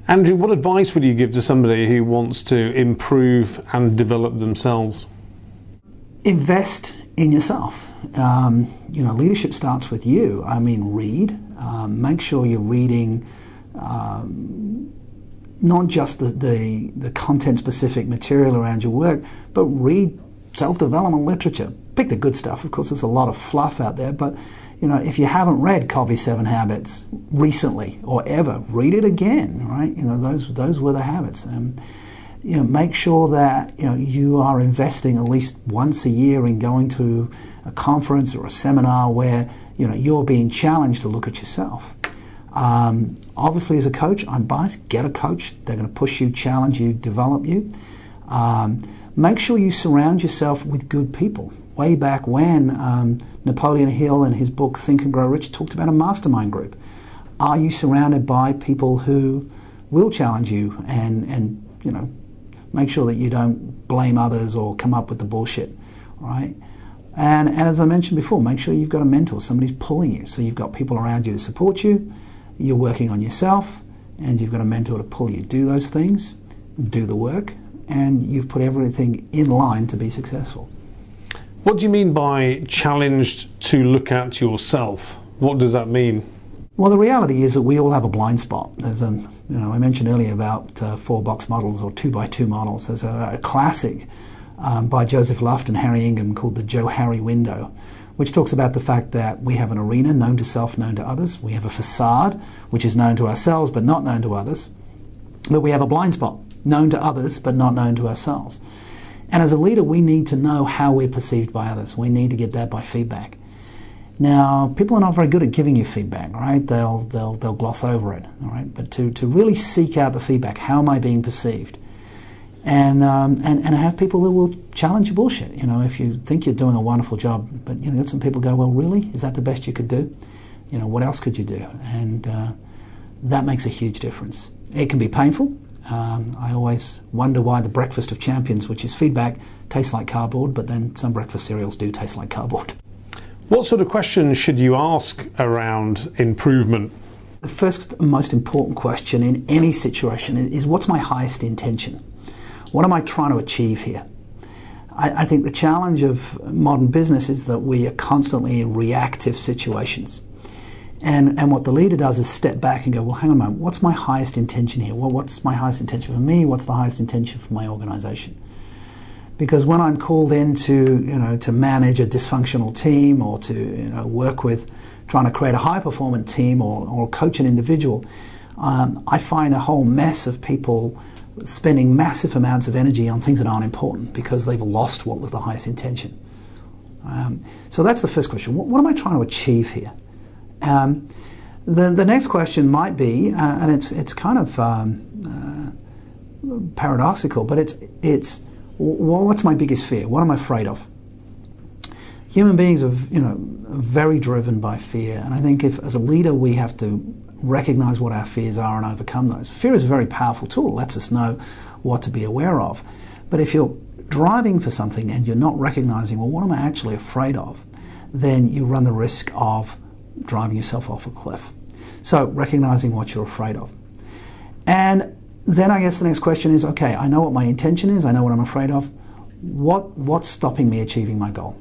Andrew, what advice would you give to somebody who wants to improve and develop themselves? Invest in yourself. Leadership starts with you. I mean, read. Make sure you're reading not just the content-specific material around your work, but read self-development literature. Pick the good stuff. Of course, there's a lot of fluff out there, but if you haven't read Covey's 7 Habits recently or ever, read it again, right? Those were the habits. Make sure that you are investing at least once a year in going to a conference or a seminar where you're being challenged to look at yourself. Obviously, as a coach, I'm biased. Get a coach. They're going to push you, challenge you, develop you. Make sure you surround yourself with good people. Way back when, Napoleon Hill in his book Think and Grow Rich talked about a mastermind group. Are you surrounded by people who will challenge you and make sure that you don't blame others or come up with the bullshit, right? And as I mentioned before, make sure you've got a mentor, somebody's pulling you. So you've got people around you to support you, you're working on yourself, and you've got a mentor to pull you. Do those things, do the work, and you've put everything in line to be successful. What do you mean by challenged to look at yourself? What does that mean? Well, the reality is that we all have a blind spot. There's I mentioned earlier about 4-box models or 2x2 models. There's a classic by Joseph Luft and Harry Ingham called the Joe-Harry window, which talks about the fact that we have an arena known to self, known to others. We have a facade, which is known to ourselves but not known to others. But we have a blind spot, known to others but not known to ourselves. And as a leader, we need to know how we're perceived by others. We need to get that by feedback. Now, people are not very good at giving you feedback, right? They'll gloss over it, all right? But to really seek out the feedback, how am I being perceived? And have people who will challenge your bullshit. If you think you're doing a wonderful job, but get some people go, well, really? Is that the best you could do? What else could you do? And that makes a huge difference. It can be painful. I always wonder why the breakfast of champions, which is feedback, tastes like cardboard, but then some breakfast cereals do taste like cardboard. What sort of questions should you ask around improvement? The first and most important question in any situation is what's my highest intention? What am I trying to achieve here? I think the challenge of modern business is that we are constantly in reactive situations. And what the leader does is step back and go, well, hang on a moment, what's my highest intention here? Well, what's my highest intention for me? What's the highest intention for my organization? Because when I'm called in to manage a dysfunctional team or to work with trying to create a high-performance team or coach an individual, I find a whole mess of people spending massive amounts of energy on things that aren't important because they've lost what was the highest intention. So that's the first question. What am I trying to achieve here? The next question might be, and it's kind of paradoxical, but it's what's my biggest fear? What am I afraid of? Human beings are very driven by fear, and I think if as a leader we have to recognize what our fears are and overcome those. Fear is a very powerful tool. It lets us know what to be aware of. But if you're driving for something and you're not recognizing, well, what am I actually afraid of? Then you run the risk of driving yourself off a cliff. So recognizing what you're afraid of. And then I guess the next question is, okay, I know what my intention is, I know what I'm afraid of. What's stopping me achieving my goal?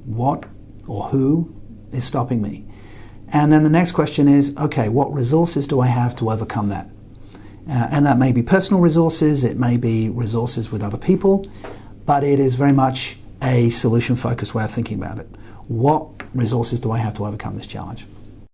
What or who is stopping me? And then the next question is, okay, what resources do I have to overcome that? And that may be personal resources, it may be resources with other people, but it is very much a solution-focused way of thinking about it. What resources do I have to overcome this challenge?